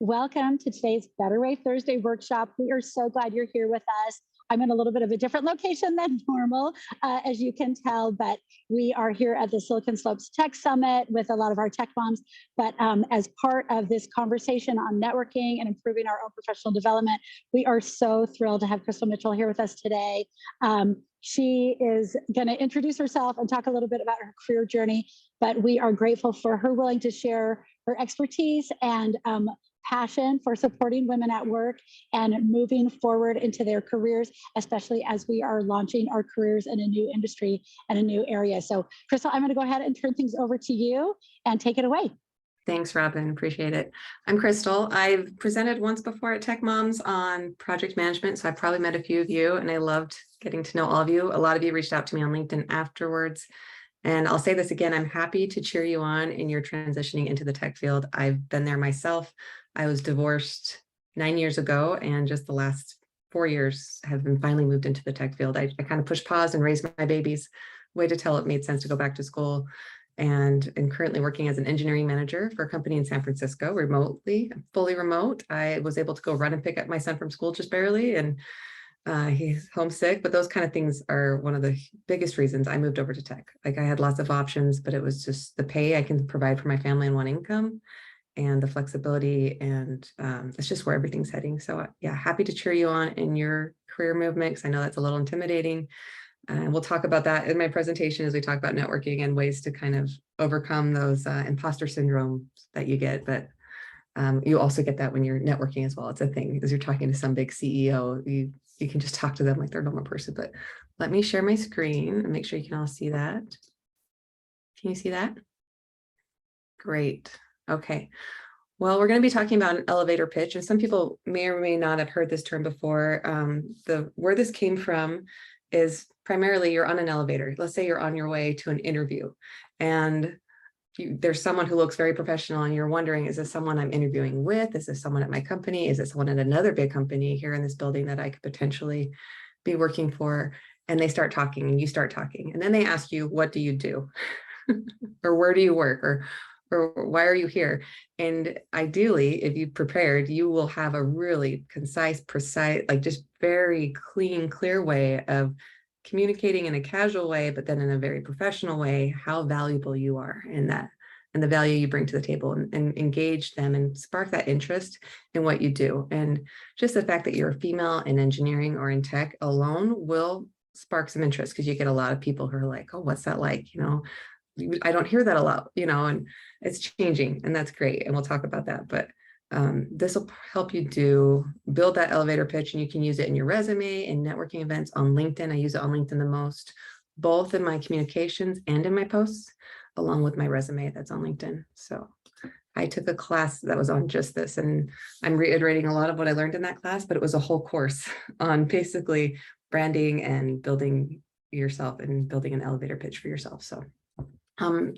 Welcome to today's Better Way Thursday workshop. We are so glad you're here with us. I'm in a little bit of a different location than normal, as you can tell, but we are here at the Silicon Slopes Tech Summit with a lot of our tech moms. But as part of this conversation on networking and improving our own professional development, we are so thrilled to have Krystal Mitchell here with us today. She is going to introduce herself and talk a little bit about her career journey, but we are grateful for her willing to share her expertise and passion for supporting women at work and moving forward into their careers, especially as we are launching our careers in a new industry and a new area. So, Krystal, I'm going to go ahead and turn things over to you and take it away. Thanks, Robin. Appreciate it. I'm Krystal. I've presented once before at Tech Moms on project management, so I've probably met a few of you, and I loved getting to know all of you. A lot of you reached out to me on LinkedIn afterwards. And I'll say this again, I'm happy to cheer you on in your transitioning into the tech field. I've been there myself. I was divorced 9 years ago, and just the last 4 years have been finally moved into the tech field. I kind of pushed pause and raised my babies. Waited till it made sense to go back to school, and am currently working as an engineering manager for a company in San Francisco remotely, fully remote. I was able to go run and pick up my son from school just barely, and he's homesick, but those kind of things are one of the biggest reasons I moved over to tech. Like, I had lots of options, but it was just the pay I can provide for my family in one income and the flexibility, and it's just where everything's heading. So yeah, happy to cheer you on in your career movement, because I know that's a little intimidating. And we'll talk about that in my presentation as we talk about networking and ways to kind of overcome those imposter syndromes that you get. But you also get that when you're networking as well. It's a thing, because you're talking to some big CEO. You can just talk to them like they're a normal person. But let me share my screen and make sure you can all see that. Can you see that? Great. Okay. Well, we're going to be talking about an elevator pitch, and some people may or may not have heard this term before. Where this came from is primarily you're on an elevator. Let's say you're on your way to an interview, and there's someone who looks very professional, and you're wondering, is this someone I'm interviewing with? Is this someone at my company? Is it someone at another big company here in this building that I could potentially be working for? And they start talking, and you start talking, and then they ask you, what do you do? Or where do you work? Or why are you here? And ideally, if you've prepared, you will have a really concise, precise, like just very clean, clear way of communicating in a casual way, but then in a very professional way, how valuable you are in that and the value you bring to the table, and engage them and spark that interest in what you do. And just the fact that you're a female in engineering or in tech alone will spark some interest, because you get a lot of people who are like, oh, what's that like? I don't hear that a lot, and it's changing, and that's great. And we'll talk about that. But this will help you build that elevator pitch, and you can use it in your resume, in networking events, on LinkedIn. I use it on LinkedIn the most, both in my communications and in my posts, along with my resume that's on LinkedIn. So I took a class that was on just this, and I'm reiterating a lot of what I learned in that class, but it was a whole course on basically branding and building yourself and building an elevator pitch for yourself. So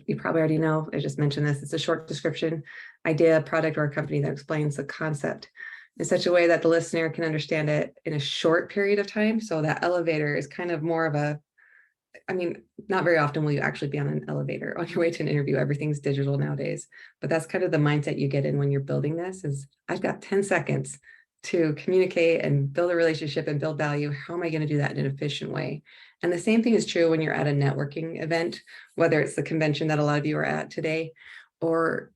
you probably already know, I just mentioned this, it's a short description, idea, product, or a company that explains the concept in such a way that the listener can understand it in a short period of time. So that elevator is kind of more of not very often will you actually be on an elevator on your way to an interview. Everything's digital nowadays, but that's kind of the mindset you get in when you're building this is, I've got 10 seconds to communicate and build a relationship and build value. How am I going to do that in an efficient way? And the same thing is true when you're at a networking event, whether it's the convention that a lot of you are at today, or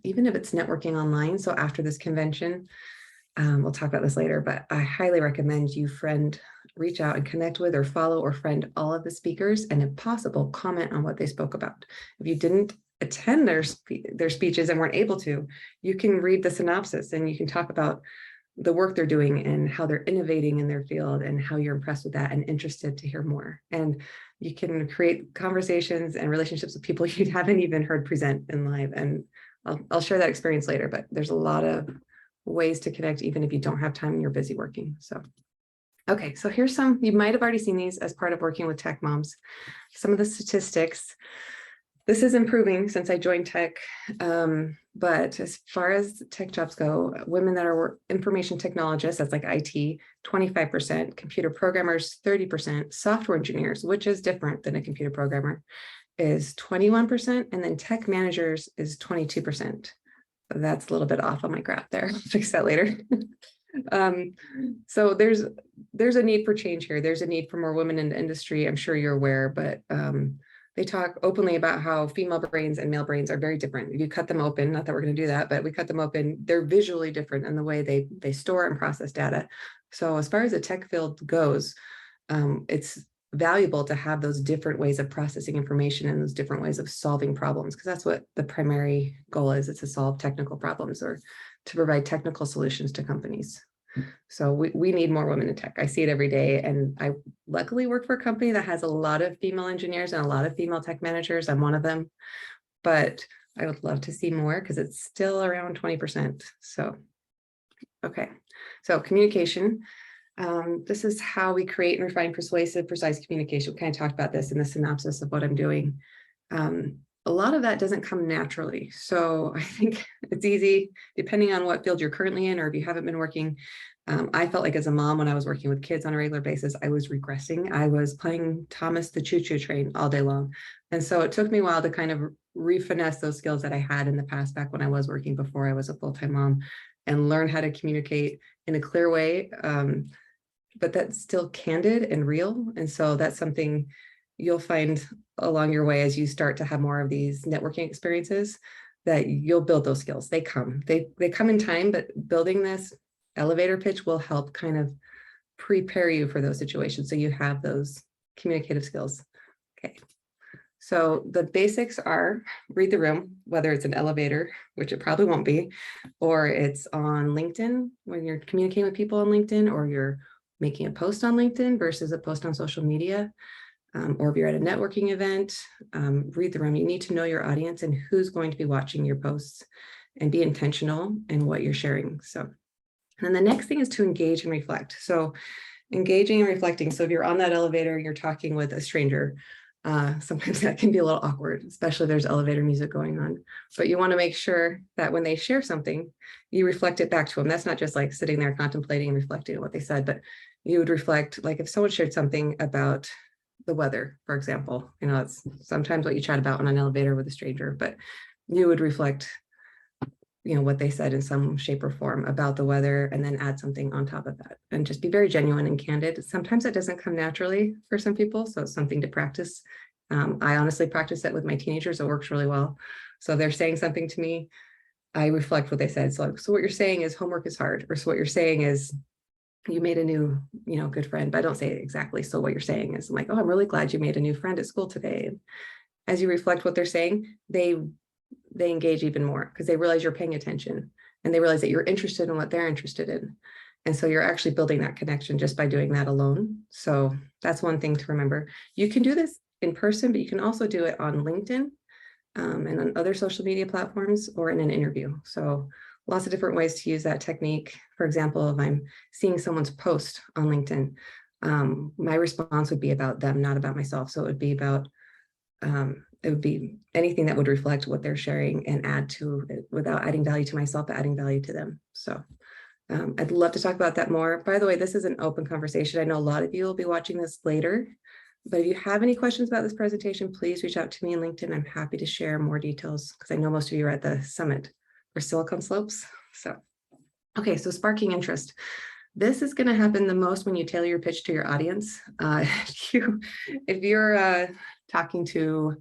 even if it's networking online. So after this convention, we'll talk about this later, but I highly recommend you reach out and connect with or follow or friend all of the speakers, and if possible, comment on what they spoke about. If you didn't attend their speeches and weren't able to, you can read the synopsis, and you can talk about the work they're doing and how they're innovating in their field and how you're impressed with that and interested to hear more. And you can create conversations and relationships with people you haven't even heard present in live. And I'll share that experience later, but there's a lot of ways to connect, even if you don't have time and you're busy working. So, okay, so here's some, you might have already seen these as part of working with tech moms. Some of the statistics. This is improving since I joined tech, but as far as tech jobs go, women that are information technologists, that's like IT, 25%, computer programmers, 30%, software engineers, which is different than a computer programmer, is 21%, and then tech managers is 22%. that's a little bit off on my graph there. I'll fix that later. So there's a need for change here. There's a need for more women in the industry. I'm sure you're aware, but they talk openly about how female brains and male brains are very different. If you cut them open, not that we're going to do that, but we cut them open, they're visually different in the way they store and process data. So as far as the tech field goes, it's valuable to have those different ways of processing information and those different ways of solving problems, because that's what the primary goal is. It's to solve technical problems or to provide technical solutions to companies. So we need more women in tech. I see it every day. And I luckily work for a company that has a lot of female engineers and a lot of female tech managers. I'm one of them, but I would love to see more because it's still around 20%. So, okay. So communication. This is how we create and refine persuasive, precise communication. We kind of talked about this in the synopsis of what I'm doing. A lot of that doesn't come naturally. So I think it's easy, depending on what field you're currently in, or if you haven't been working. I felt like as a mom, when I was working with kids on a regular basis, I was regressing. I was playing Thomas the Choo-Choo Train all day long. And so it took me a while to kind of refinesse those skills that I had in the past, back when I was working before I was a full-time mom, and learn how to communicate in a clear way, but that's still candid and real. And so that's something you'll find along your way as you start to have more of these networking experiences, that you'll build those skills. They come in time, but building this elevator pitch will help kind of prepare you for those situations, so you have those communicative skills. Okay. So the basics are read the room, whether it's an elevator, which it probably won't be, or it's on LinkedIn when you're communicating with people on LinkedIn, or you're making a post on LinkedIn versus a post on social media. Or if you're at a networking event, read the room. You need to know your audience and who's going to be watching your posts, and be intentional in what you're sharing. So, and then the next thing is to engage and reflect. So engaging and reflecting. So if you're on that elevator, you're talking with a stranger, sometimes that can be a little awkward, especially if there's elevator music going on. But you want to make sure that when they share something, you reflect it back to them. That's not just like sitting there contemplating and reflecting on what they said, but you would reflect, like if someone shared something about the weather, for example, it's sometimes what you chat about on an elevator with a stranger, but you would reflect, what they said in some shape or form about the weather, and then add something on top of that, and just be very genuine and candid. Sometimes it doesn't come naturally for some people, so it's something to practice. I honestly practice it with my teenagers. It works really well. So they're saying something to me, I reflect what they said. So what you're saying is homework is hard, or so what you're saying is you made a new, good friend, but I don't say it exactly. So what you're saying is, I'm like, oh, I'm really glad you made a new friend at school today. And as you reflect what they're saying, they engage even more, because they realize you're paying attention, and they realize that you're interested in what they're interested in. And so you're actually building that connection just by doing that alone. So that's one thing to remember. You can do this in person, but you can also do it on LinkedIn and on other social media platforms, or in an interview. So lots of different ways to use that technique. For example, if I'm seeing someone's post on LinkedIn, my response would be about them, not about myself. So it would be about, it would be anything that would reflect what they're sharing and add to it, without adding value to myself, but adding value to them. So I'd love to talk about that more. By the way, this is an open conversation. I know a lot of you will be watching this later, but if you have any questions about this presentation, please reach out to me on LinkedIn. I'm happy to share more details, because I know most of you are at the summit for Silicon Slopes. So, okay, so sparking interest. This is going to happen the most when you tailor your pitch to your audience. If you're talking to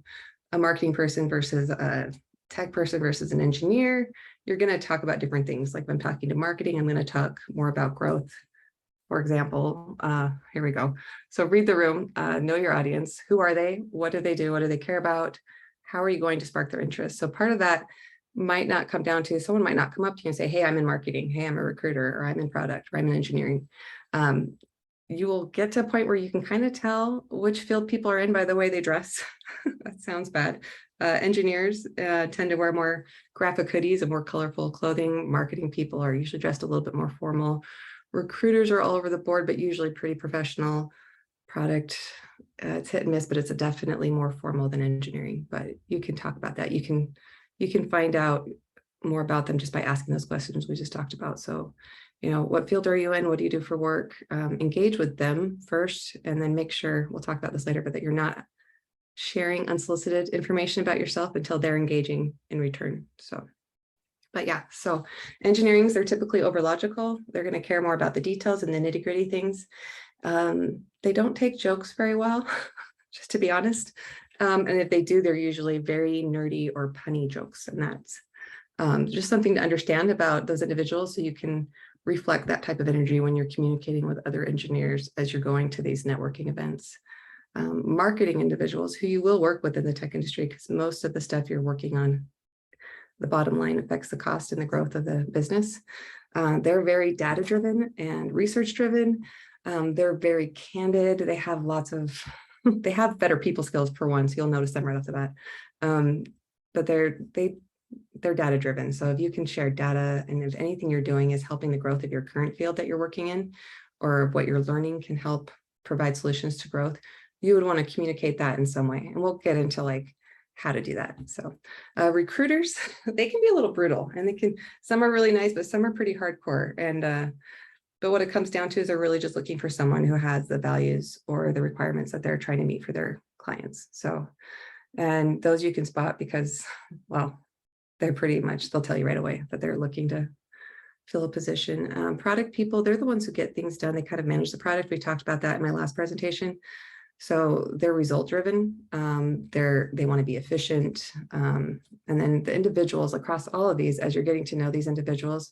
a marketing person versus a tech person versus an engineer, you're going to talk about different things. Like if I'm talking to marketing, I'm going to talk more about growth. For example, here we go. So read the room, know your audience. Who are they? What do they do? What do they care about? How are you going to spark their interest? So part of that might not come down to, someone might not come up to you and say, hey, I'm in marketing. Hey, I'm a recruiter, or I'm in product, or I'm in engineering. You will get to a point where you can kind of tell which field people are in by the way they dress. That sounds bad. Engineers tend to wear more graphic hoodies and more colorful clothing. Marketing people are usually dressed a little bit more formal. Recruiters are all over the board, but usually pretty professional. Product, it's hit and miss, but it's definitely more formal than engineering. But you can talk about that. You can find out more about them just by asking those questions we just talked about. So, what field are you in? What do you do for work? Engage with them first, and then make sure, we'll talk about this later, but that you're not sharing unsolicited information about yourself until they're engaging in return. So, But yeah, so engineerings, they're typically over logical. They're going to care more about the details and the nitty gritty things. They don't take jokes very well, just to be honest. And if they do, they're usually very nerdy or punny jokes. And that's just something to understand about those individuals so you can reflect that type of energy when you're communicating with other engineers as you're going to these networking events. Marketing individuals who you will work with in the tech industry, because most of the stuff you're working on, the bottom line affects the cost and the growth of the business. They're very data driven and research driven. They're very candid. They have lots of, they have better people skills for one, so you'll notice them right off the bat. But they're data driven. So if you can share data and if anything you're doing is helping the growth of your current field that you're working in, or what you're learning can help provide solutions to growth, you would want to communicate that in some way. And we'll get into like how to do that. So recruiters, they can be a little brutal, and some are really nice, but some are pretty hardcore. And but what it comes down to is they're really just looking for someone who has the values or the requirements that they're trying to meet for their clients. So, and those you can spot because, well, they're pretty much, they'll tell you right away that they're looking to fill a position. Product people, they're the ones who get things done. They kind of manage the product. We talked about that in my last presentation. So they're result driven. They want to be efficient. And then the individuals across all of these, as you're getting to know these individuals,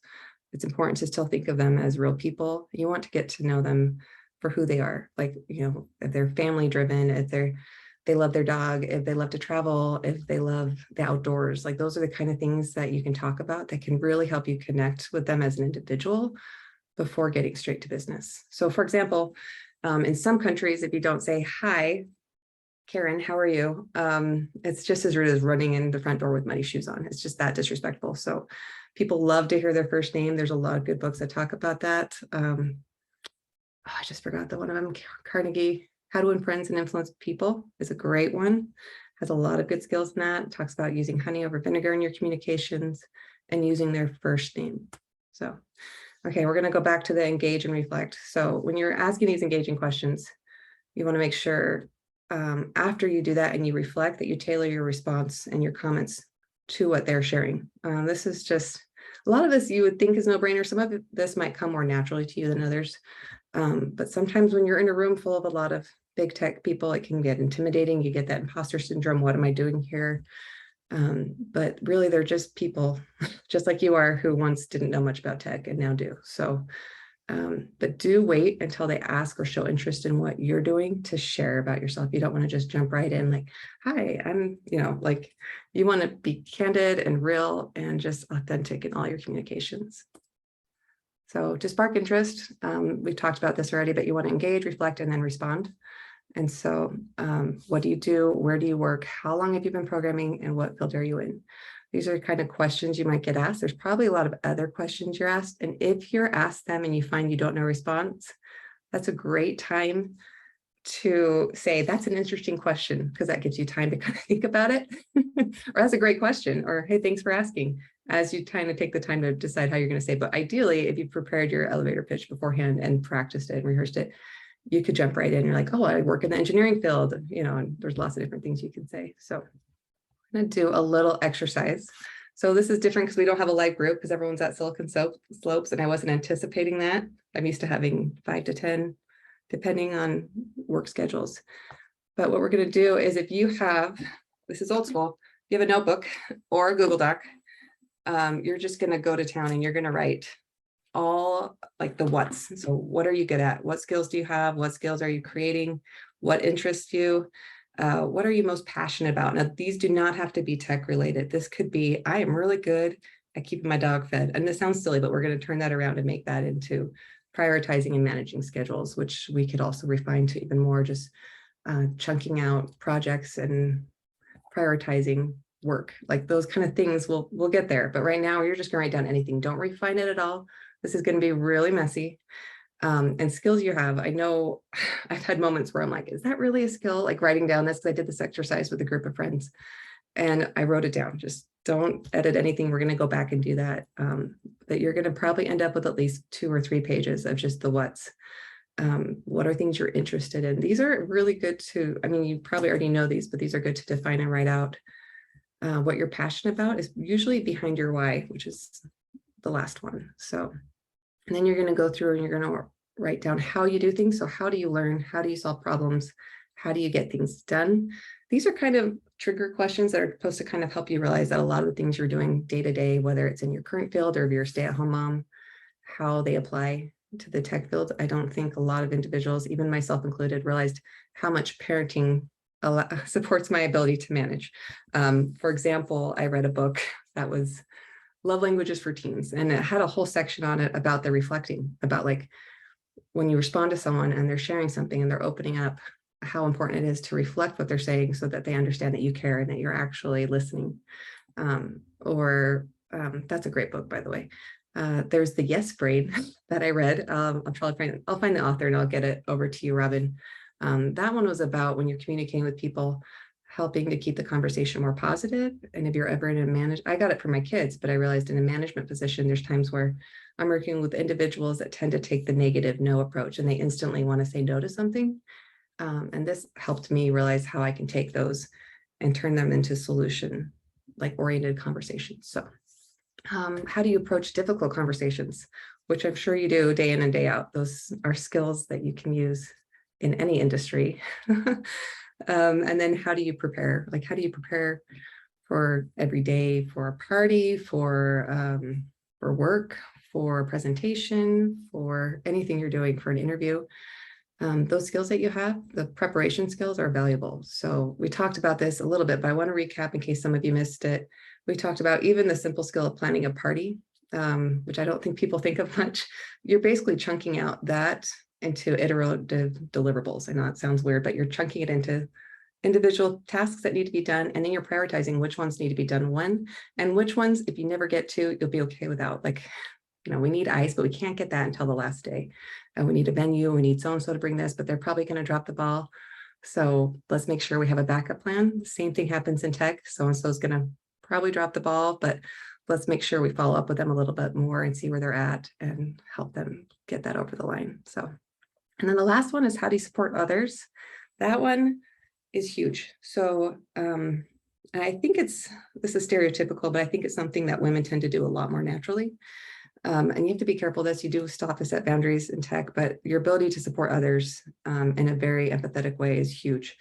it's important to still think of them as real people. You want to get to know them for who they are. Like, you know, if they're family driven, if they love their dog, if they love to travel, if they love the outdoors, like those are the kind of things that you can talk about that can really help you connect with them as an individual before getting straight to business. So for example, in some countries, if you don't say, "Hi, Karen, how are you?" It's just as rude as running in the front door with muddy shoes on. It's just that disrespectful. So people love to hear their first name. There's a lot of good books that talk about that. I just forgot the one of them, Carnegie, How to Win Friends and Influence People is a great one. Has a lot of good skills in that. It talks about using honey over vinegar in your communications and using their first name. So, okay, we're going to go back to the engage and reflect. So when you're asking these engaging questions, you want to make sure after you do that and you reflect that you tailor your response and your comments to what they're sharing. This is just, a lot of this you would think is no-brainer. Some of this might come more naturally to you than others. But sometimes when you're in a room full of a lot of big tech people, it can get intimidating. You get that imposter syndrome. What am I doing here? But really, they're just people just like you are who once didn't know much about tech and now do. So, but do wait until they ask or show interest in what you're doing to share about yourself. You don't want to just jump right in like, "Hi, I'm," you know, like you want to be candid and real and just authentic in all your communications. So to spark interest, we've talked about this already, but you want to engage, reflect, and then respond. And so what do you do? Where do you work? How long have you been programming? And what field are you in? These are kind of questions you might get asked. There's probably a lot of other questions you're asked. And if you're asked them and you find you don't know response, that's a great time to say, "That's an interesting question," because that gives you time to kind of think about it. Or "That's a great question," or "Hey, thanks for asking," as you kind of take the time to decide how you're going to say it. But ideally, if you prepared your elevator pitch beforehand and practiced it and rehearsed it, you could jump right in. You're like, "Oh, I work in the engineering field," you know, and there's lots of different things you can say. So I'm going to do a little exercise. So this is different because we don't have a live group because everyone's at Silicon Slopes, and I wasn't anticipating that. I'm used to having 5 to 10, depending on work schedules. But what we're going to do is, if you have, this is old school, if you have a notebook or a Google Doc, you're just going to go to town and you're going to write all like the what's. So what are you good at? What skills do you have? What skills are you creating? What interests you? What are you most passionate about? Now, these do not have to be tech related. This could be, "I am really good at keeping my dog fed." And this sounds silly, but we're going to turn that around and make that into prioritizing and managing schedules, which we could also refine to even more just chunking out projects and prioritizing work. Like those kind of things, we'll get there. But right now, you're just going to write down anything. Don't refine it at all. This is going to be really messy. And skills you have. I know I've had moments where I'm like, "Is that really a skill?" Like writing down this, because I did this exercise with a group of friends and I wrote it down. Just don't edit anything. We're going to go back and do that. But you're going to probably end up with at least 2 or 3 pages of just the what's. What are things you're interested in? These are really good to, I mean, you probably already know these, but these are good to define and write out. What you're passionate about is usually behind your why, which is the last one. So, and then you're going to go through and you're going to write down how you do things. So how do you learn? How do you solve problems? How do you get things done? These are kind of trigger questions that are supposed to kind of help you realize that a lot of the things you're doing day to day, whether it's in your current field or if you're a stay-at-home mom, how they apply to the tech field. I don't think a lot of individuals, even myself included, realized how much parenting supports my ability to manage. For example, I read a book that was Love Languages for Teens, and it had a whole section on it about the reflecting, about like when you respond to someone and they're sharing something and they're opening up, how important it is to reflect what they're saying so that they understand that you care and that you're actually listening. That's a great book, by the way. There's the Yes Brain that I read. I'll find the author and I'll get it over to you, Robin. That one was about when you're communicating with people, helping to keep the conversation more positive. And if you're ever in I got it for my kids, but I realized in a management position, there's times where I'm working with individuals that tend to take the negative no approach and they instantly want to say no to something. And this helped me realize how I can take those and turn them into solution like oriented conversations. So how do you approach difficult conversations, which I'm sure you do day in and day out? Those are skills that you can use in any industry. And then how do you prepare? Like, how do you prepare for every day, for a party, for work, for a presentation, for anything you're doing, for an interview? Those skills that you have, the preparation skills, are valuable. So we talked about this a little bit, but I want to recap in case some of you missed it. We talked about even the simple skill of planning a party, which I don't think people think of much. You're basically chunking out that into iterative deliverables. I know it sounds weird, but you're chunking it into individual tasks that need to be done, and then you're prioritizing which ones need to be done when, and which ones, if you never get to, you'll be okay without. Like, we need ice, but we can't get that until the last day. And we need a venue, we need so-and-so to bring this, but they're probably going to drop the ball. So let's make sure we have a backup plan. Same thing happens in tech. So-and-so is going to probably drop the ball, but let's make sure we follow up with them a little bit more and see where they're at and help them get that over the line. So, and then the last one is how do you support others? That one is huge. So I think this is stereotypical, but I think it's something that women tend to do a lot more naturally. And you have to be careful of this. You do still have to set boundaries in tech, but your ability to support others in a very empathetic way is huge.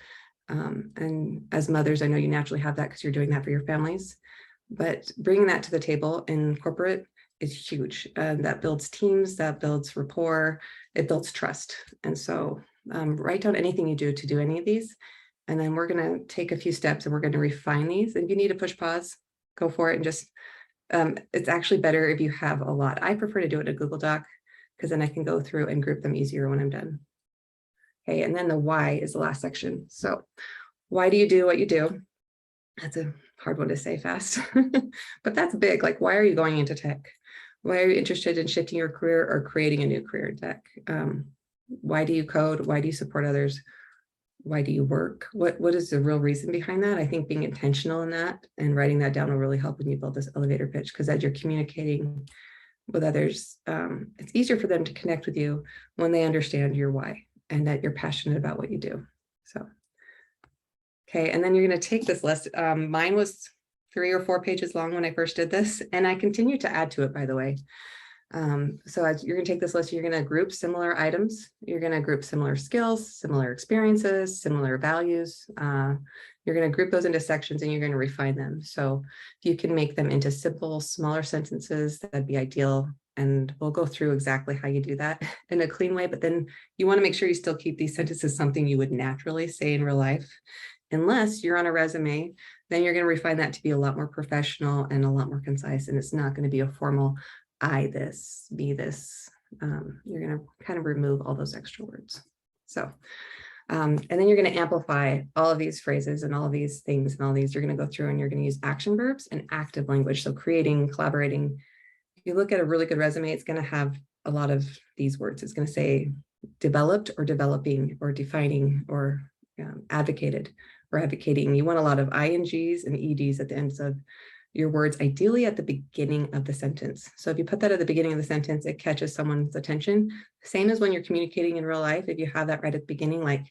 And as mothers, I know you naturally have that because you're doing that for your families, but bringing that to the table in corporate is huge. That builds teams, that builds rapport, it builds trust. And so write down anything you do to do any of these. And then we're going to take a few steps and we're going to refine these. And if you need to push pause, go for it. And just, it's actually better if you have a lot. I prefer to do it in a Google Doc because then I can go through and group them easier when I'm done. Okay, and then the why is the last section. So why do you do what you do? That's a hard one to say fast, but that's big. Like, why are you going into tech? Why are you interested in shifting your career or creating a new career in tech? Why do you code? Why do you support others? Why do you work? What is the real reason behind that? I think being intentional in that and writing that down will really help when you build this elevator pitch, because as you're communicating with others, it's easier for them to connect with you when they understand your why and that you're passionate about what you do. So, okay, and then you're going to take this list. Mine was 3 or 4 pages long when I first did this, and I continue to add to it, by the way. So as you're going to take this list, you're going to group similar items. You're going to group similar skills, similar experiences, similar values. You're going to group those into sections and you're going to refine them. So if you can make them into simple, smaller sentences, that'd be ideal. And we'll go through exactly how you do that in a clean way. But then you want to make sure you still keep these sentences something you would naturally say in real life. Unless you're on a resume, then you're going to refine that to be a lot more professional and a lot more concise. And it's not going to be a formal I this, be this. You're going to kind of remove all those extra words. So, and then you're going to amplify all of these phrases and all of these things and all these. You're going to go through and you're going to use action verbs and active language. So creating, collaborating. If you look at a really good resume, it's going to have a lot of these words. It's going to say developed or developing or defining or advocated or advocating. You want a lot of INGs and EDs at the ends of your words, ideally at the beginning of the sentence. So if you put that at the beginning of the sentence, it catches someone's attention. Same as when you're communicating in real life. If you have that right at the beginning, like,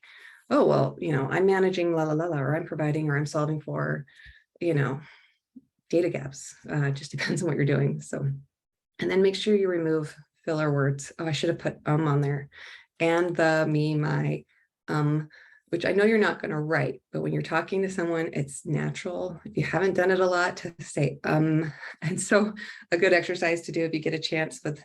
oh, well, I'm managing la la la la, or I'm providing, or I'm solving for, data gaps. Just depends on what you're doing. So, and then make sure you remove filler words. Oh, I should have put on there. And the, me, my, which I know you're not going to write, but when you're talking to someone, it's natural. If you haven't done it a lot, to say, and so a good exercise to do if you get a chance with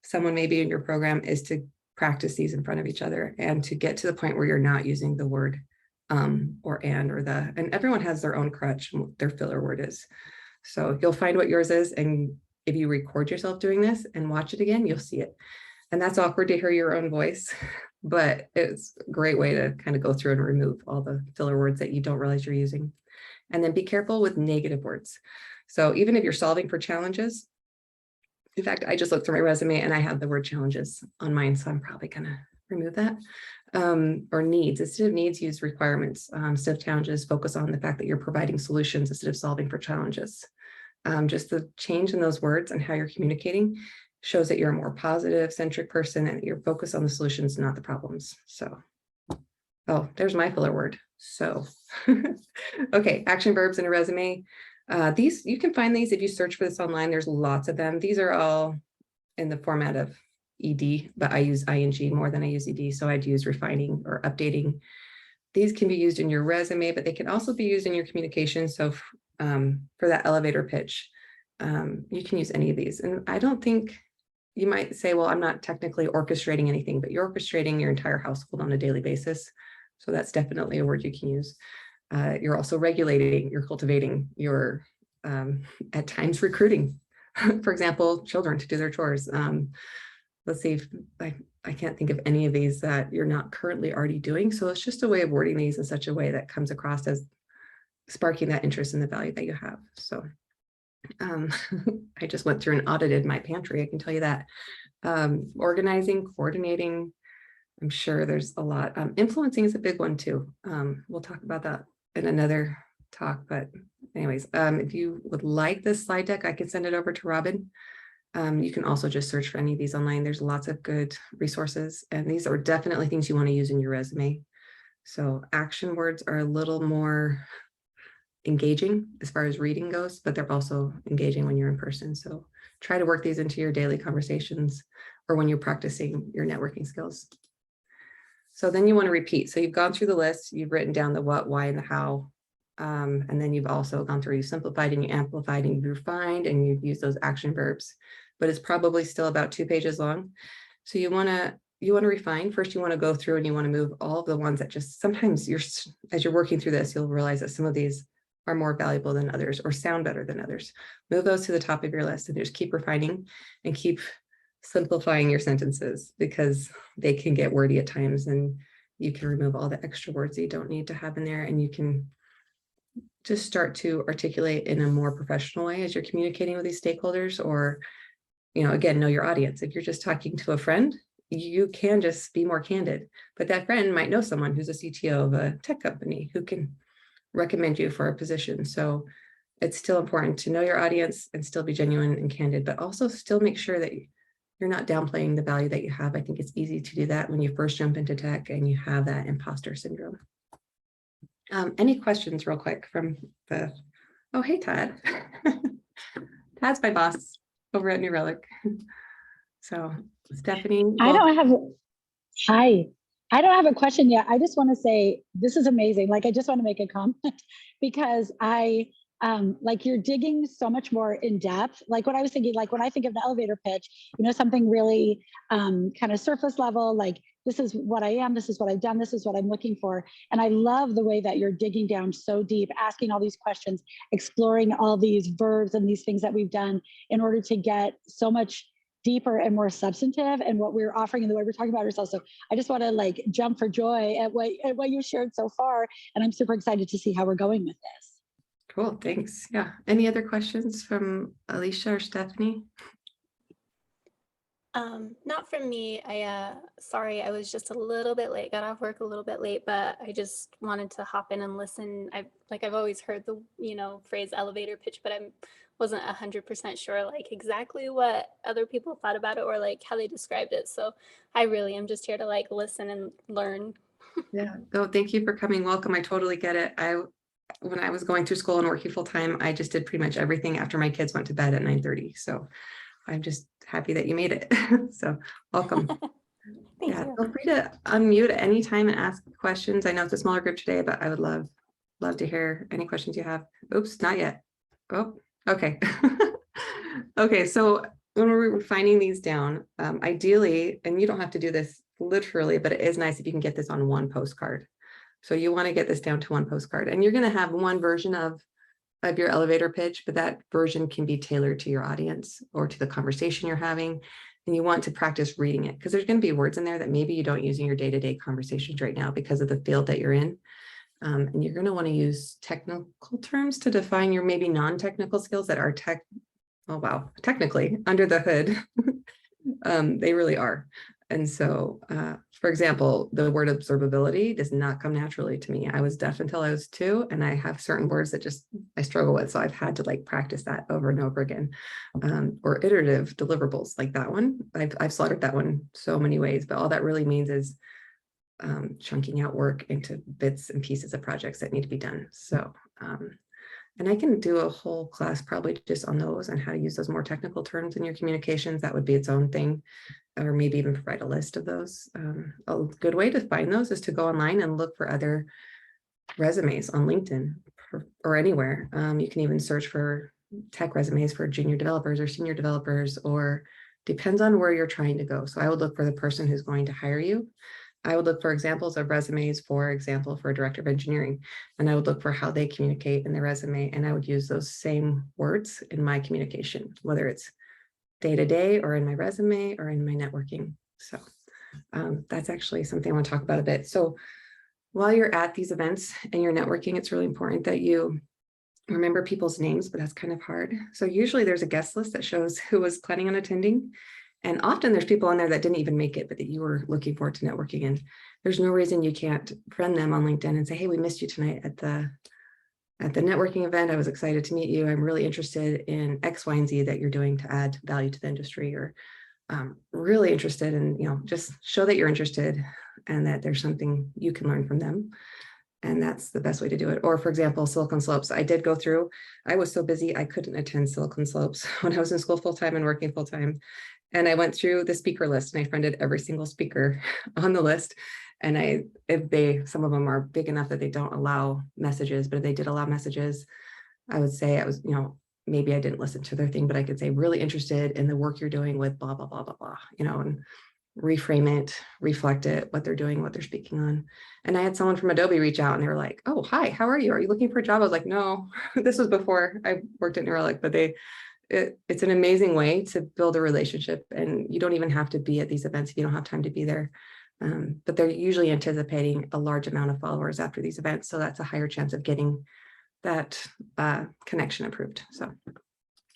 someone maybe in your program is to practice these in front of each other and to get to the point where you're not using the word or and or the, and everyone has their own crutch, their filler word is. So you'll find what yours is. And if you record yourself doing this and watch it again, you'll see it. And that's awkward to hear your own voice, but it's a great way to kind of go through and remove all the filler words that you don't realize you're using. And then be careful with negative words. So even if you're solving for challenges, in fact, I just looked through my resume and I have the word challenges on mine, so I'm probably gonna remove that. Or needs, instead of needs, use requirements. Instead of challenges, focus on the fact that you're providing solutions instead of solving for challenges. Just the change in those words and how you're communicating shows that you're a more positive centric person and you're focused on the solutions, not the problems. So, oh, there's my filler word. So, okay, action verbs in a resume. These, you can find these if you search for this online. There's lots of them. These are all in the format of ed, but I use ing more than I use ed. So I'd use refining or updating. These can be used in your resume, but they can also be used in your communication. So for that elevator pitch, you can use any of these. And I don't think, you might say, well, I'm not technically orchestrating anything, but you're orchestrating your entire household on a daily basis. So that's definitely a word you can use. You're also regulating, you're cultivating, you're at times recruiting, for example, children to do their chores. Let's see if I can't think of any of these that you're not currently already doing. So it's just a way of wording these in such a way that comes across as sparking that interest in the value that you have. So I just went through and audited my pantry, I can tell you that. Organizing, coordinating, I'm sure there's a lot. Influencing is a big one too. We'll talk about that in another talk, but anyways, if you would like this slide deck, I can send it over to Robin. You can also just search for any of these online. There's lots of good resources, and these are definitely things you want to use in your resume. So action words are a little more engaging as far as reading goes, but they're also engaging when you're in person. So try to work these into your daily conversations or when you're practicing your networking skills. So then you want to repeat. So you've gone through the list, you've written down the what, why, and the how. And then you've also gone through, you simplified and you amplified and you refined and you've used those action verbs, but it's probably still about 2 pages long. So you want to refine. First, you want to go through and you want to move all of the ones that just sometimes as you're working through this, you'll realize that some of these are more valuable than others or sound better than others. Move those to the top of your list and just keep refining and keep simplifying your sentences because they can get wordy at times, and you can remove all the extra words that you don't need to have in there, and you can just start to articulate in a more professional way as you're communicating with these stakeholders, or, again, know your audience. If you're just talking to a friend, you can just be more candid, but that friend might know someone who's a CTO of a tech company who can recommend you for a position. So it's still important to know your audience and still be genuine and candid, but also still make sure that you're not downplaying the value that you have. I think it's easy to do that when you first jump into tech and you have that imposter syndrome. Any questions real quick from the, oh, hey, Todd. Todd's my boss over at New Relic. So Stephanie. Hi. I don't have a question yet. I just want to say, this is amazing. Like, I just want to make a comment because like you're digging so much more in depth. Like what I was thinking, like when I think of the elevator pitch, something really kind of surface level, like this is what I am, this is what I've done, this is what I'm looking for. And I love the way that you're digging down so deep, asking all these questions, exploring all these verbs and these things that we've done in order to get so much deeper and more substantive and what we're offering and the way we're talking about ourselves. So I just want to like jump for joy at what you shared so far. And I'm super excited to see how we're going with this. Cool, thanks. Yeah. Any other questions from Alicia or Stephanie? Not from me. Sorry, I was just a little bit late, got off work a little bit late, but I just wanted to hop in and listen. I've always heard the, phrase elevator pitch, but I wasn't 100% sure like exactly what other people thought about it or like how they described it. So I really am just here to like listen and learn. Yeah, no, thank you for coming. Welcome. I totally get it. when I was going through school and working full time, I just did pretty much everything after my kids went to bed at 9:30. So I'm just happy that you made it. So welcome. Thank Yeah, you. feel free to unmute at any time and ask questions. I know it's a smaller group today, but I would love to hear any questions you have. Oops, not yet. Oh, okay. Okay, so when we're refining these down, ideally, and you don't have to do this literally, but it is nice if you can get this on one postcard. So you want to get this down to one postcard, and you're going to have one version of your elevator pitch, but that version can be tailored to your audience or to the conversation you're having. And you want to practice reading it because there's going to be words in there that maybe you don't use in your day-to-day conversations right now because of the field that you're in. And you're going to want to use technical terms to define your maybe non-technical skills that are technically under the hood. They really are. And so, for example, the word observability does not come naturally to me. I was deaf until I was 2, and I have certain words that just I struggle with. So I've had to like practice that over and over again. Or iterative deliverables, like that one. I've slaughtered that one so many ways, but all that really means is chunking out work into bits and pieces of projects that need to be done. So, and I can do a whole class probably just on those and how to use those more technical terms in your communications. That would be its own thing, or maybe even provide a list of those. A good way to find those is to go online and look for other resumes on LinkedIn or anywhere. You can even search for tech resumes for junior developers or senior developers, or depends on where you're trying to go. So I would look for the person who's going to hire you. I would look for examples of resumes, for example, for a director of engineering, and I would look for how they communicate in their resume. And I would use those same words in my communication, whether it's day-to-day or in my resume or in my networking. So that's actually something I want to talk about a bit. So while you're at these events and you're networking, it's really important that you remember people's names, but that's kind of hard. So usually there's a guest list that shows who was planning on attending. And often there's people on there that didn't even make it, but that you were looking forward to networking. And there's no reason you can't friend them on LinkedIn and say, hey, we missed you tonight at the networking event. I was excited to meet you. I'm really interested in X, Y, and Z that you're doing to add value to the industry, or really interested in, just show that you're interested and that there's something you can learn from them. And that's the best way to do it. Or for example, Silicon Slopes. I did go through, I was so busy, I couldn't attend Silicon Slopes when I was in school full-time and working full-time. And I went through the speaker list and I friended every single speaker on the list. And some of them are big enough that they don't allow messages, but if they did allow messages, I would say I was, maybe I didn't listen to their thing, but I could say really interested in the work you're doing with blah, blah, blah, blah, blah, and reframe it, reflect it, what they're doing, what they're speaking on. And I had someone from Adobe reach out and they were like, oh, hi, how are you? Are you looking for a job? I was like, no, this was before I worked at Relic, but it's an amazing way to build a relationship, and you don't even have to be at these events if you don't have time to be there. But they're usually anticipating a large amount of followers after these events. So that's a higher chance of getting that connection approved. So,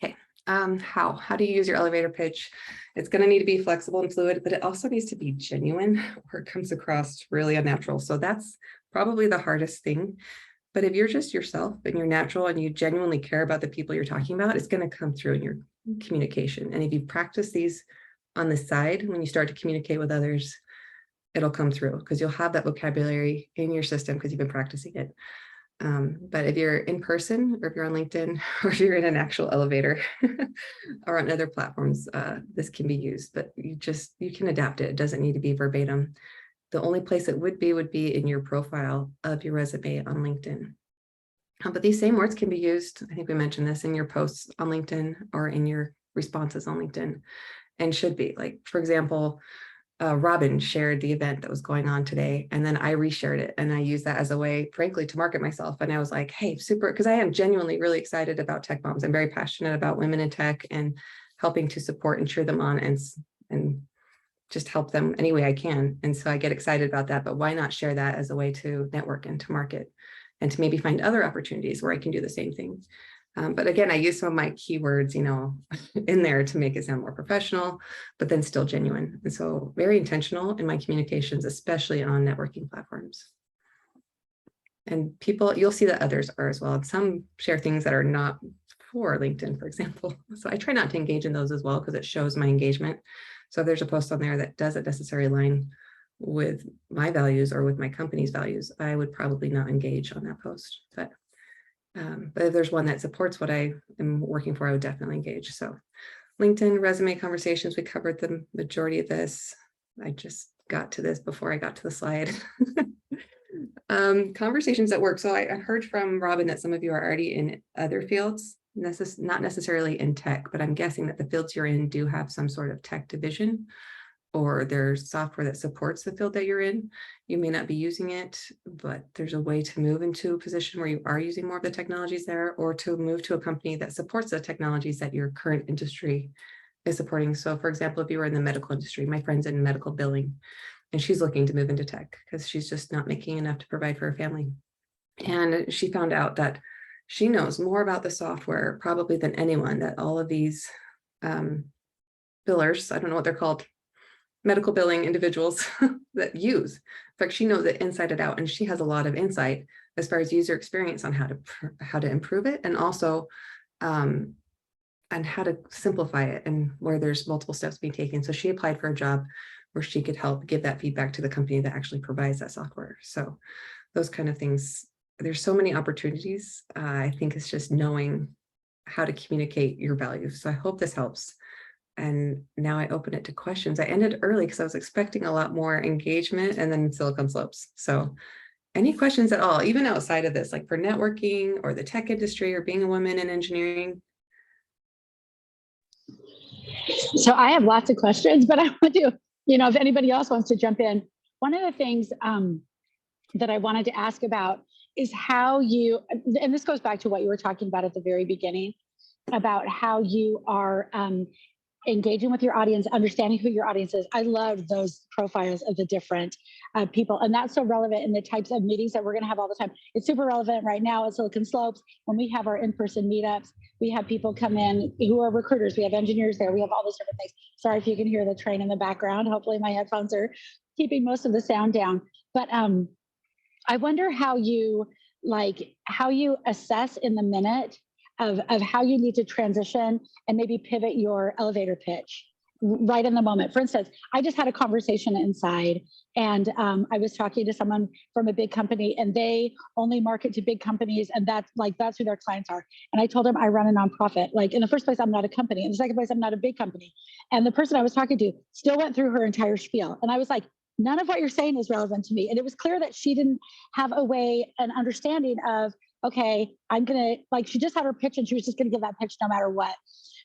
okay. How do you use your elevator pitch? It's going to need to be flexible and fluid, but it also needs to be genuine, or it comes across really unnatural. So that's probably the hardest thing. But if you're just yourself and you're natural and you genuinely care about the people you're talking about, it's going to come through in your communication. And if you practice these on the side, when you start to communicate with others, it'll come through because you'll have that vocabulary in your system because you've been practicing it. But if you're in person, or if you're on LinkedIn, or if you're in an actual elevator or on other platforms, this can be used, but you can adapt it. It doesn't need to be verbatim. The only place it would be in your profile of your resume on LinkedIn. But these same words can be used, I think we mentioned this, in your posts on LinkedIn or in your responses on LinkedIn, and should be. Like, for example, Robin shared the event that was going on today, and then I reshared it, and I used that as a way, frankly, to market myself. And I was like, hey, super, because I am genuinely really excited about tech moms. I'm very passionate about women in tech and helping to support and cheer them on and just help them any way I can. And so I get excited about that, but why not share that as a way to network and to market and to maybe find other opportunities where I can do the same thing. But again, I use some of my keywords, in there to make it sound more professional, but then still genuine. And so very intentional in my communications, especially on networking platforms. And you'll see that others are as well. And some share things that are not for LinkedIn, for example. So I try not to engage in those as well because it shows my engagement. So if there's a post on there that doesn't necessarily align with my values or with my company's values, I would probably not engage on that post. But But if there's one that supports what I am working for, I would definitely engage. So LinkedIn resume conversations, we covered the majority of this. I just got to this before I got to the slide. Conversations at work. So I heard from Robin that some of you are already in other fields, not necessarily in tech, but I'm guessing that the fields you're in do have some sort of tech division, or there's software that supports the field that you're in. You may not be using it, but there's a way to move into a position where you are using more of the technologies there, or to move to a company that supports the technologies that your current industry is supporting. So for example, if you were in the medical industry, my friend's in medical billing, and she's looking to move into tech because she's just not making enough to provide for her family. And she found out that she knows more about the software probably than anyone, that all of these billers, I don't know what they're called, medical billing individuals that use. In fact, she knows it inside and out, and she has a lot of insight as far as user experience on how to improve it, and also on how to simplify it, and where there's multiple steps being taken. So she applied for a job where she could help give that feedback to the company that actually provides that software. So those kind of things, there's so many opportunities. I think it's just knowing how to communicate your values. So I hope this helps. And now I open it to questions. I ended early because I was expecting a lot more engagement, and then Silicon Slopes. So any questions at all, even outside of this, like for networking or the tech industry or being a woman in engineering? So I have lots of questions, but I want to, if anybody else wants to jump in. One of the things that I wanted to ask about is how you, and this goes back to what you were talking about at the very beginning, about how you are engaging with your audience, understanding who your audience is. I love those profiles of the different people. And that's so relevant in the types of meetings that we're going to have all the time. It's super relevant right now at Silicon Slopes. When we have our in-person meetups, we have people come in who are recruiters. We have engineers there. We have all those different things. Sorry if you can hear the train in the background. Hopefully my headphones are keeping most of the sound down. But I wonder how you assess in the minute of how you need to transition and maybe pivot your elevator pitch right in the moment. For instance, I just had a conversation inside, and I was talking to someone from a big company, and they only market to big companies, and that's who their clients are. And I told them I run a nonprofit. Like, in the first place, I'm not a company. In the second place, I'm not a big company. And the person I was talking to still went through her entire spiel. And I was like, none of what you're saying is relevant to me. And it was clear that she didn't have an understanding of, okay, she just had her pitch and she was just gonna give that pitch no matter what.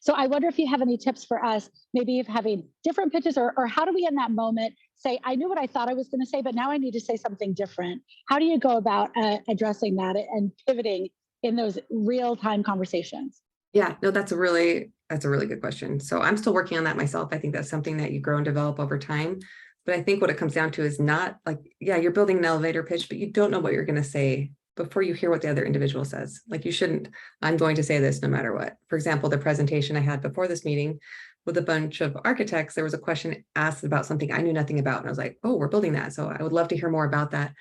So I wonder if you have any tips for us, maybe of having different pitches, or how do we in that moment say, I knew what I thought I was gonna say, but now I need to say something different. How do you go about addressing that and pivoting in those real-time conversations? Yeah, no, that's a really good question. So I'm still working on that myself. I think that's something that you grow and develop over time. But I think what it comes down to is not like, yeah, you're building an elevator pitch, but you don't know what you're going to say before you hear what the other individual says. Like, you shouldn't, I'm going to say this no matter what. For example, the presentation I had before this meeting with a bunch of architects, there was a question asked about something I knew nothing about. And I was like, oh, we're building that. So I would love to hear more about that.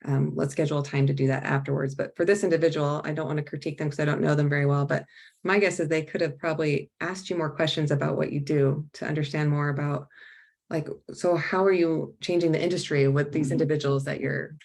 Let's schedule a time to do that afterwards. But for this individual, I don't want to critique them because I don't know them very well. But my guess is they could have probably asked you more questions about what you do to understand more about, like, so how are you changing the industry with these individuals that you're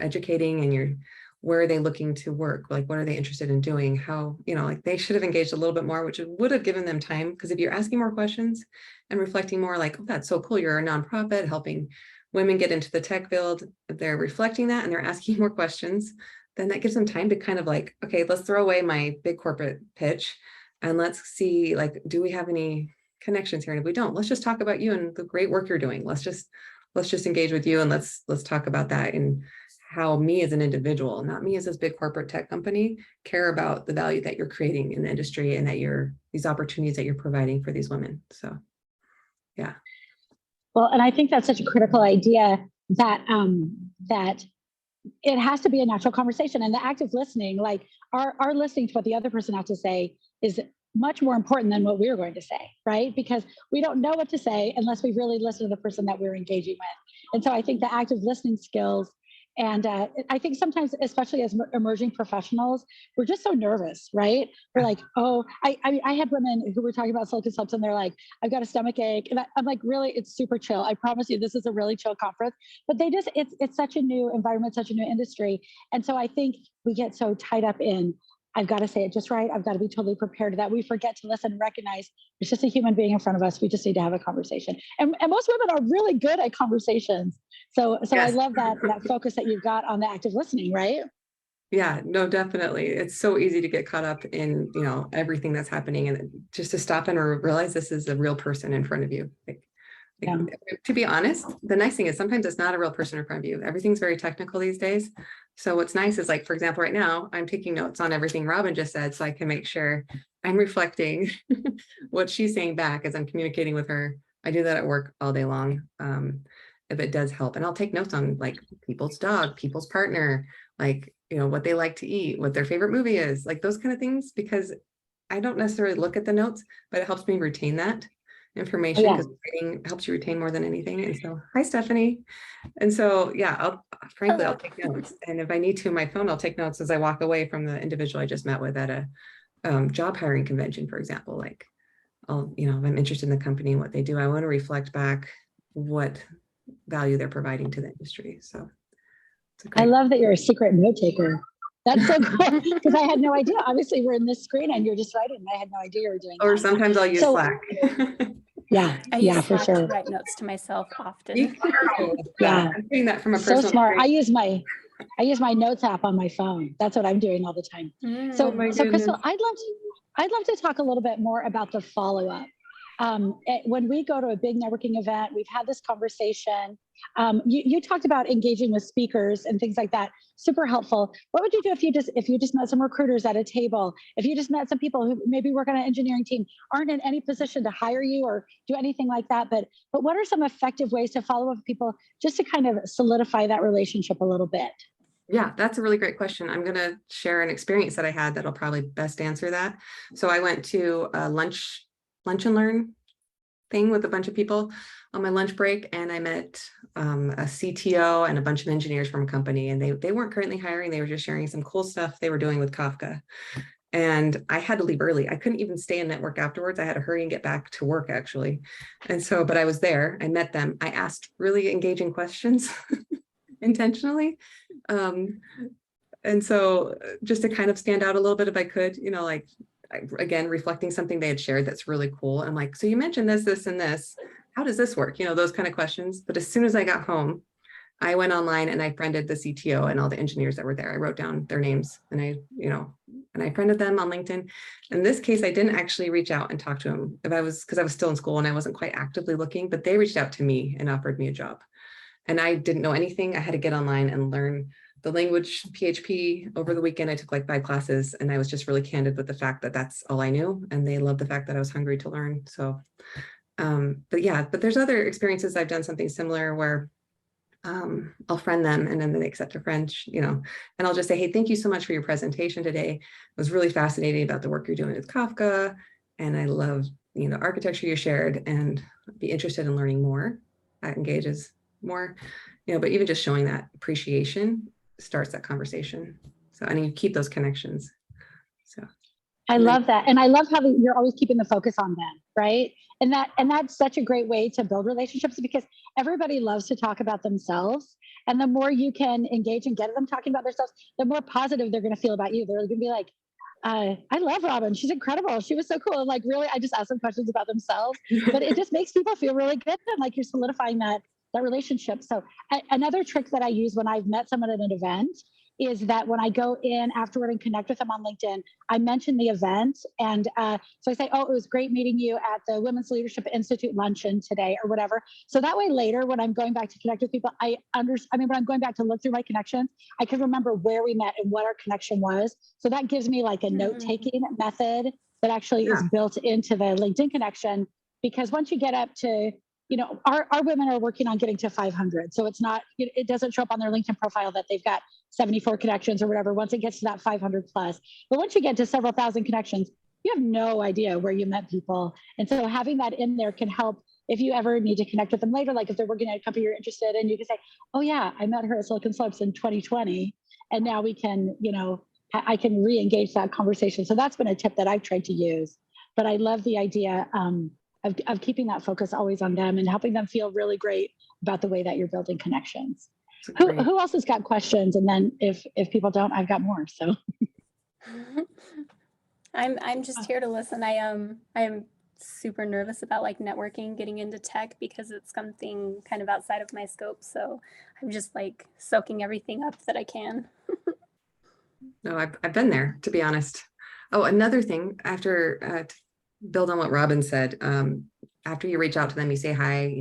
educating, and where are they looking to work? Like, what are they interested in doing? How, like, they should have engaged a little bit more, which would have given them time. Because if you're asking more questions and reflecting more, like, oh, that's so cool, you're a nonprofit helping women get into the tech field, if they're reflecting that and they're asking more questions, then that gives them time to kind of like, okay, let's throw away my big corporate pitch and let's see, like, do we have any connections here? And if we don't, let's just talk about you and the great work you're doing. Let's just engage with you, and let's talk about that, and how me as an individual, not me as this big corporate tech company, care about the value that you're creating in the industry, and that these opportunities that you're providing for these women. So yeah. Well, and I think that's such a critical idea, that that it has to be a natural conversation, and the active listening, like our listening to what the other person has to say, is much more important than what we're going to say, right? Because we don't know what to say unless we really listen to the person that we're engaging with. And so I think the active listening skills And I think sometimes, especially as emerging professionals, we're just so nervous, right? We're like, oh, I had women who were talking about Silicon Slopes and they're like, I've got a stomach ache. And I'm like, really, it's super chill. I promise you, this is a really chill conference. But it's such a new environment, such a new industry. And so I think we get so tied up in, I've got to say it just right. I've got to be totally prepared, that we forget to listen and recognize it's just a human being in front of us. We just need to have a conversation. And most women are really good at conversations. So Yes. I love that focus that you've got on the active listening, right? Yeah, no, definitely. It's so easy to get caught up in, everything that's happening, and just to stop and realize this is a real person in front of you. Yeah. To be honest, the nice thing is sometimes it's not a real person in front of you. Everything's very technical these days. So what's nice is, like, for example, right now I'm taking notes on everything Robin just said, so I can make sure I'm reflecting what she's saying back as I'm communicating with her. I do that at work all day long. If it does help. And I'll take notes on, like, people's dog, people's partner, like, what they like to eat, what their favorite movie is, like those kind of things, because I don't necessarily look at the notes, but it helps me retain that information, because reading helps you retain more than anything. And so, hi, Stephanie. And so, yeah, I'll take notes. And if I need to, my phone, I'll take notes as I walk away from the individual I just met with at a job hiring convention, for example. Like, if I'm interested in the company and what they do, I want to reflect back what value they're providing to the industry. So I love that you're a secret note taker. That's so cool, because I had no idea. Obviously, we're in this screen and you're just writing. I had no idea you were doing or that. Sometimes I'll use Slack. I use Slack to write notes to myself often. Yeah, I'm doing that from a so personal smart. I use my notes app on my phone. That's what I'm doing all the time. So Krystal, I'd love to talk a little bit more about the follow-up. When we go to a big networking event, we've had this conversation. You talked about engaging with speakers and things like that. Super helpful. What would you do if you just met some recruiters at a table? If you just met some people who maybe work on an engineering team, aren't in any position to hire you or do anything like that, but what are some effective ways to follow up with people just to kind of solidify that relationship a little bit? Yeah, that's a really great question. I'm going to share an experience that I had that'll probably best answer that. So I went to a lunch and learn thing with a bunch of people on my lunch break, and I met a CTO and a bunch of engineers from a company, and they weren't currently hiring. They were just sharing some cool stuff they were doing with Kafka. And I had to leave early. I couldn't even stay and network afterwards. I had to hurry and get back to work, actually. And so, but I was there. I met them. I asked really engaging questions intentionally. And so just to kind of stand out a little bit if I could, again, reflecting something they had shared that's really cool. I'm like, so you mentioned this, and this. How does this work? Those kind of questions. But as soon as I got home, I went online and I friended the CTO and all the engineers that were there. I wrote down their names and I friended them on LinkedIn. In this case, I didn't actually reach out and talk to them because I was still in school and I wasn't quite actively looking, but they reached out to me and offered me a job. And I didn't know anything. I had to get online and learn the language Php over the weekend. I took like 5 classes, and I was just really candid with the fact that that's all I knew. And they loved the fact that I was hungry to learn. So, but there's other experiences. I've done something similar where I'll friend them and then they accept a friend, and I'll just say, hey, thank you so much for your presentation today. It was really fascinating about the work you're doing with Kafka. And I love, the architecture you shared, and be interested in learning more. That engages more, but even just showing that appreciation starts that conversation. So, and you keep those connections. So I love that. And I love how you're always keeping the focus on them, right? And that's such a great way to build relationships, because everybody loves to talk about themselves. And the more you can engage and get them talking about themselves, the more positive they're going to feel about you. They're going to be like, I love Robin. She's incredible. She was so cool. And like, really, I just asked them questions about themselves, but it just makes people feel really good. And like, you're solidifying that relationship. So another trick that I use when I've met someone at an event is that when I go in afterward and connect with them on LinkedIn, I mention the event. And so I say, oh, it was great meeting you at the Women's Leadership Institute luncheon today, or whatever. So that way later, when I'm going back to connect with people, when I'm going back to look through my connections, I can remember where we met and what our connection was. So that gives me like a note-taking method that actually is built into the LinkedIn connection. Because once you get up to, our women are working on getting to 500. So it's not, it doesn't show up on their LinkedIn profile that they've got 74 connections or whatever, once it gets to that 500 plus. But once you get to several thousand connections, you have no idea where you met people. And so having that in there can help if you ever need to connect with them later, like if they're working at a company you're interested in, you can say, oh yeah, I met her at Silicon Slopes in 2020. And now we can, I can re-engage that conversation. So that's been a tip that I've tried to use. But I love the idea of keeping that focus always on them and helping them feel really great about the way that you're building connections. Who else has got questions? And then if people don't, I've got more. So I'm just here to listen. I'm super nervous about like networking, getting into tech because it's something kind of outside of my scope. So I'm just like soaking everything up that I can. No, I've been there, to be honest. Oh, another thing, after to build on what Robin said, after you reach out to them, you say hi,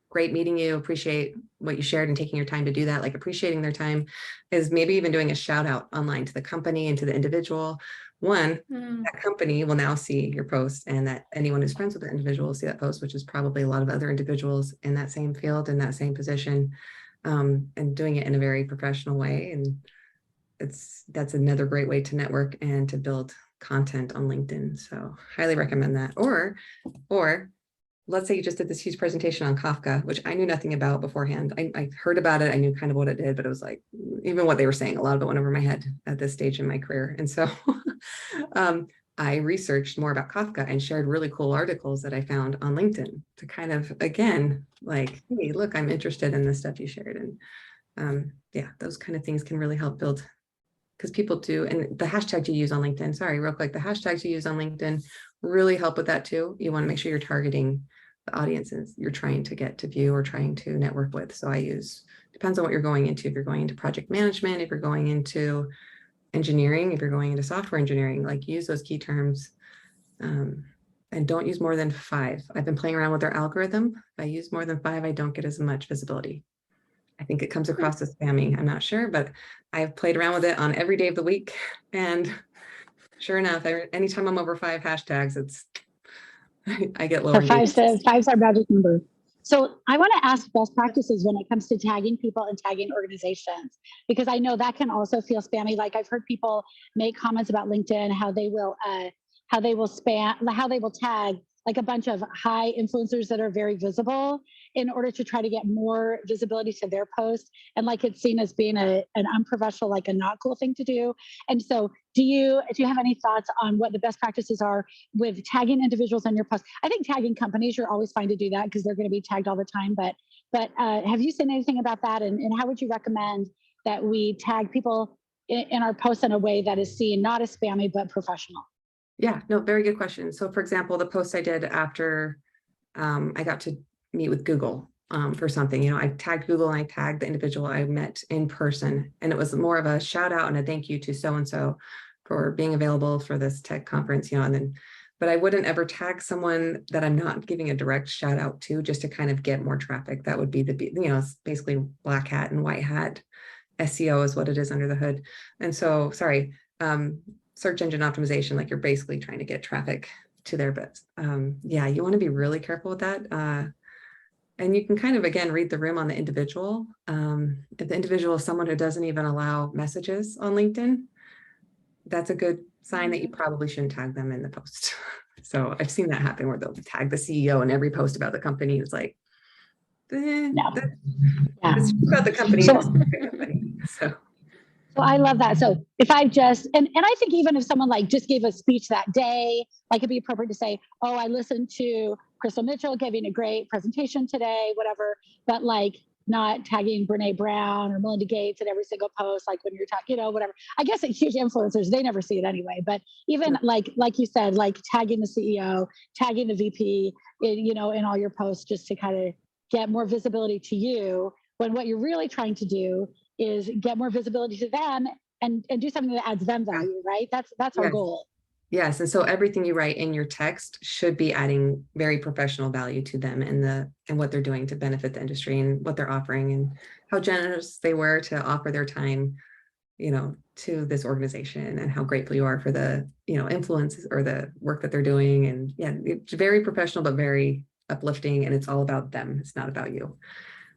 great meeting you, appreciate what you shared and taking your time to do that, like appreciating their time is maybe even doing a shout out online to the company and to the individual. One, that company will now see your post, and that anyone who's friends with the individual will see that post, which is probably a lot of other individuals in that same field, in that same position, and doing it in a very professional way. And that's another great way to network and to build content on LinkedIn. So highly recommend that. Or let's say you just did this huge presentation on Kafka, which I knew nothing about beforehand. I heard about it. I knew kind of what it did, but it was like, even what they were saying, a lot of it went over my head at this stage in my career. And so I researched more about Kafka and shared really cool articles that I found on LinkedIn to kind of, again, like, hey, look, I'm interested in this stuff you shared. And yeah, those kind of things can really help build, because people do, and the hashtags you use on LinkedIn, sorry, real quick, the hashtags you use on LinkedIn really help with that too. You want to make sure you're targeting the audiences you're trying to get to view or trying to network with. So I use, depends on what you're going into. If you're going into project management, if you're going into engineering, if you're going into software engineering, like use those key terms, and don't use more than 5. I've been playing around with their algorithm. If I use more than 5, I don't get as much visibility. I think it comes across as spammy. I'm not sure, but I've played around with it on every day of the week. And sure enough, anytime I'm over 5 hashtags, I get lower engagement. Five's our magic number. So I want to ask best practices when it comes to tagging people and tagging organizations, because I know that can also feel spammy. Like I've heard people make comments about LinkedIn, how they will tag like a bunch of high influencers that are very visible in order to try to get more visibility to their post. And like it's seen as being an unprofessional, like a not cool thing to do. And so do you have any thoughts on what the best practices are with tagging individuals on your post? I think tagging companies, you're always fine to do that because they're going to be tagged all the time. But have you seen anything about that? And how would you recommend that we tag people in our posts in a way that is seen not as spammy, but professional? Yeah, no, very good question. So for example, the post I did after I got to meet with Google for something, I tagged Google and I tagged the individual I met in person. And it was more of a shout out and a thank you to so-and-so for being available for this tech conference, but I wouldn't ever tag someone that I'm not giving a direct shout out to just to kind of get more traffic. That would be it's basically black hat and white hat. SEO is what it is under the hood. And so, sorry, search engine optimization, like you're basically trying to get traffic to their bits. Yeah, you want to be really careful with that. And you can kind of, again, read the room on the individual. If the individual is someone who doesn't even allow messages on LinkedIn, that's a good sign that you probably shouldn't tag them in the post. So I've seen that happen where they'll tag the CEO in every post about the company. It's like, No. It's about the company. So I love that. So if I just, and I think even if someone like just gave a speech that day, like it'd be appropriate to say, oh, I listened to Krystal Mitchell giving a great presentation today, whatever, but like not tagging Brene Brown or Melinda Gates in every single post, like when you're talking, whatever. I guess it's huge influencers, they never see it anyway, but even like you said, like tagging the CEO, tagging the VP, in all your posts, just to kind of get more visibility to you, when what you're really trying to do is get more visibility to them and do something that adds them value, right? That's our goal. Yes. And so everything you write in your text should be adding very professional value to them and what they're doing to benefit the industry and what they're offering and how generous they were to offer their time, to this organization, and how grateful you are for the, influence or the work that they're doing. And yeah, it's very professional, but very uplifting, and it's all about them. It's not about you.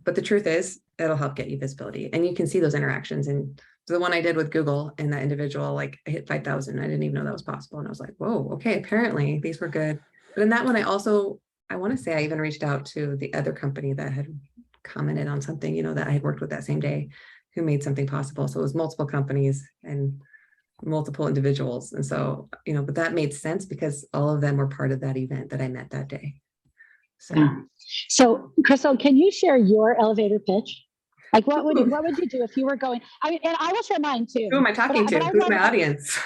But the truth is, it'll help get you visibility, and you can see those interactions. And the one I did with Google and that individual, like I hit 5,000. I didn't even know that was possible. And I was like, whoa, okay, apparently these were good. But in that one, I also I want to say I even reached out to the other company that had commented on something, you know, that I had worked with that same day, who made something possible. So it was multiple companies and multiple individuals. And so, you know, but that made sense because all of them were part of that event that I met that day. So, Yeah. So, Krystal, can you share your elevator pitch? Like, what would you do if you were going? I mean, and I will share mine too. who am I talking to? I Who's want my audience?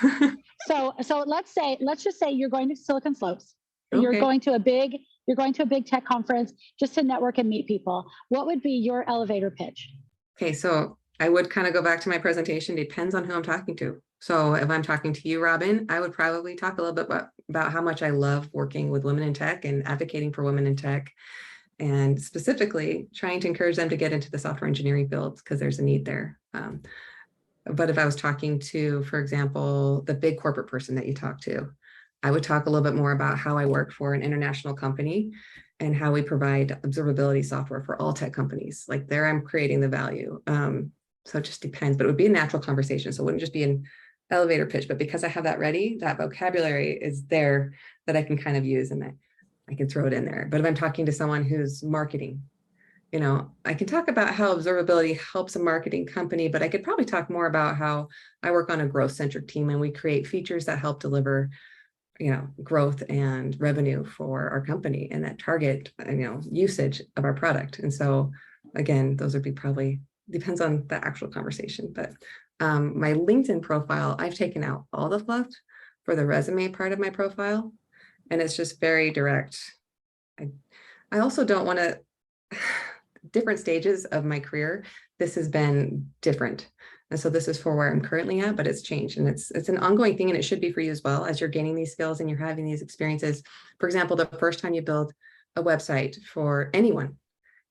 so let's just say you're going to Silicon Slopes. You're Okay. going to a big tech conference just to network and meet people. What would be your elevator pitch? Okay, so I would kind of go back to my presentation. Depends on who I'm talking to. So if I'm talking to you, Robin, I would probably talk a little bit about how much I love working with women in tech and advocating for women in tech, and specifically trying to encourage them to get into the software engineering field because there's a need there. But if I was talking to, for example, the big corporate person that you talk to, I would talk a little bit more about how I work for an international company and how we provide observability software for all tech companies. Like there, I'm creating the value. So it just depends, but it would be a natural conversation. So it wouldn't just be an elevator pitch, but because I have that ready, that vocabulary is there that I can kind of use and that I can throw it in there. But if I'm talking to someone who's marketing, you know, I can talk about how observability helps a marketing company, but I could probably talk more about how I work on a growth-centric team and we create features that help deliver, you know, growth and revenue for our company and that target, you know, usage of our product. And so again, those would be probably, depends on the actual conversation, but my LinkedIn profile, I've taken out all the fluff for the resume part of my profile. And it's just very direct. I also don't want to, different stages of my career, this has been different. And so this is for where I'm currently at, but it's changed and it's an ongoing thing and it should be for you as well as you're gaining these skills and you're having these experiences. For example, the first time you build a website for anyone,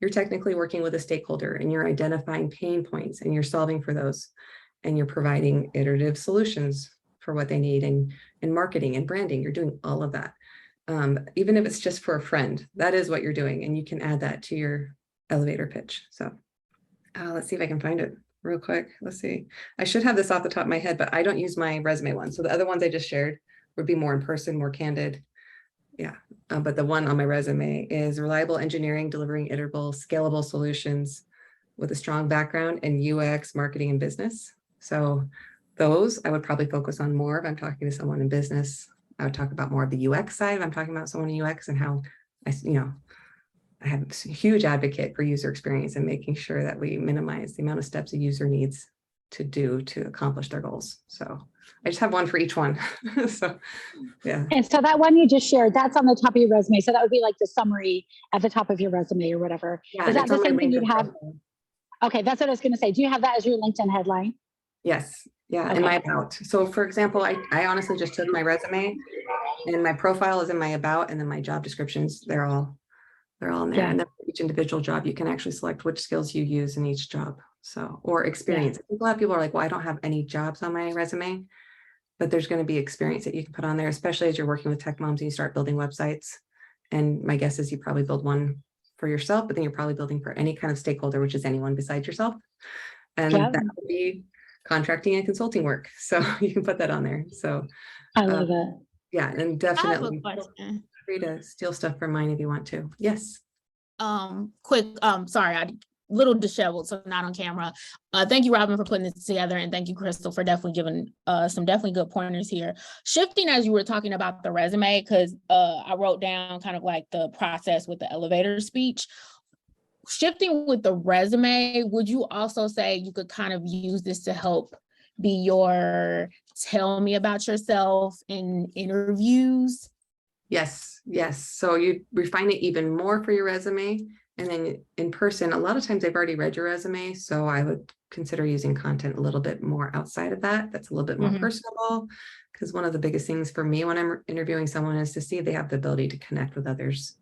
you're technically working with a stakeholder and you're identifying pain points and you're solving for those and you're providing iterative solutions for what they need and marketing and branding, you're doing all of that. Even if it's just for a friend, that is what you're doing and you can add that to your elevator pitch. So let's see if I can find it real quick. Let's see. I should have this off the top of my head, but I don't use my resume one. So the other ones I just shared would be more in person, more candid. Yeah. But the one on my resume is reliable engineering, delivering iterable, scalable solutions with a strong background in UX, marketing, and business. So those I would probably focus on more if I'm talking to someone in business. I would talk about more of the UX side if I'm talking about someone in UX and how I have a huge advocate for user experience and making sure that we minimize the amount of steps a user needs to do to accomplish their goals. So I just have one for each one. So, yeah. And so that one you just shared, that's on the top of your resume. So that would be like the summary at the top of your resume or whatever. Yeah, Is that the same thing you'd have? Profile. Okay, that's what I was going to say. Do you have that as your LinkedIn headline? Yes. Yeah. Okay. And my about. So for example, I honestly just took my resume and my profile is in my about and then my job descriptions, they're all in there. Yeah. And then for each individual job, you can actually select which skills you use in each job. So, or experience. I think a lot of people are like, well, I don't have any jobs on my resume, but there's going to be experience that you can put on there, especially as you're working with tech moms and you start building websites. And my guess is you probably build one for yourself, but then you're probably building for any kind of stakeholder, which is anyone besides yourself. And that would be contracting and consulting work. So you can put that on there. So I love it. Yeah, and definitely feel free to steal stuff from mine if you want to. Yes. Quick, sorry, I little disheveled, so not on camera. Thank you, Robin, for putting this together, and thank you, Krystal, for definitely giving some definitely good pointers here. Shifting as you were talking about the resume, because I wrote down kind of like the process with the elevator speech. Shifting with the resume, would you also say you could kind of use this to help be your tell me about yourself in interviews? Yes, yes. So you refine it even more for your resume. And then in person, a lot of times they've already read your resume. So I would consider using content a little bit more outside of that. That's a little bit more personable. Because one of the biggest things for me when I'm interviewing someone is to see if they have the ability to connect with others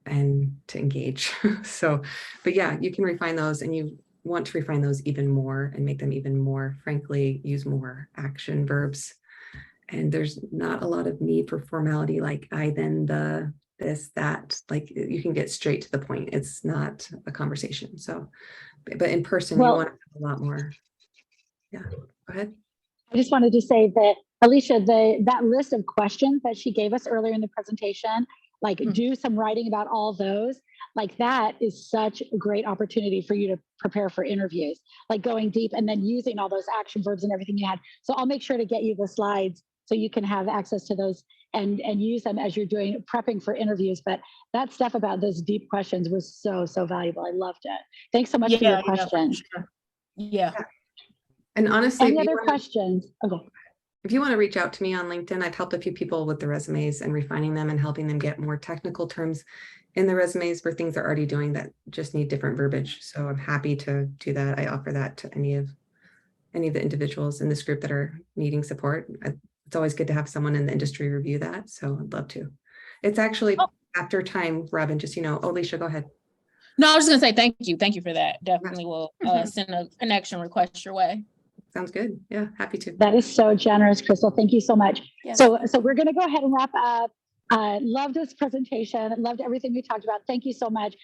and to engage. So, but yeah, you can refine those and you want to refine those even more and make them even more, frankly, use more action verbs. And there's not a lot of need for formality like I, then, the, this, that, like you can get straight to the point. It's not a conversation. So, but in person, you want to have a lot more. Yeah, go ahead. I just wanted to say that, Alicia, that list of questions that she gave us earlier in the presentation, like do some writing about all those. Like that is such a great opportunity for you to prepare for interviews, like going deep and then using all those action verbs and everything you had. So I'll make sure to get you the slides so you can have access to those and use them as you're doing prepping for interviews. But that stuff about those deep questions was so valuable. I loved it. Thanks so much for your question. Yeah. And honestly, Any other questions? Okay. if you want to reach out to me on LinkedIn, I've helped a few people with the resumes and refining them and helping them get more technical terms in the resumes for things they're already doing that just need different verbiage. So I'm happy to do that. I offer that to any of the individuals in this group that are needing support. It's always good to have someone in the industry review that. So I'd love to. It's actually after time, Robin, just, Alicia, go ahead. No, I was just gonna say thank you. Thank you for that. Definitely will send a connection request your way. Sounds good. Yeah, happy to. That is so generous, Krystal. Thank you so much. Yes. So we're going to go ahead and wrap up. Loved this presentation. Loved everything we talked about. Thank you so much.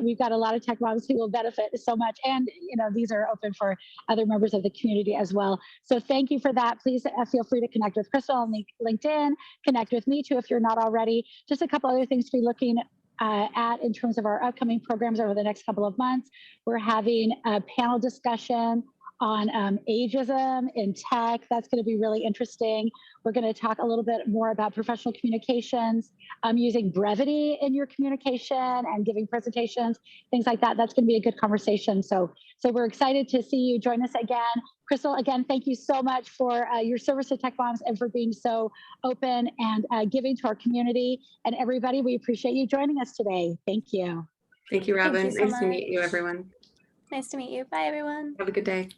We've got a lot of tech moms who will benefit so much. And, these are open for other members of the community as well. So thank you for that. Please feel free to connect with Krystal on LinkedIn. Connect with me too if you're not already. Just a couple other things to be looking at in terms of our upcoming programs over the next couple of months. We're having a panel discussion on ageism in tech. That's going to be really interesting. We're going to talk a little bit more about professional communications, using brevity in your communication and giving presentations, things like that. That's going to be a good conversation. So we're excited to see you join us again. Krystal, again, thank you so much for your service to Tech Moms and for being so open and giving to our community. And everybody, we appreciate you joining us today. Thank you. Thank you, Robin. Thank you so nice to meet you, much. everyone. Nice to meet you. Bye, everyone. Have a good day.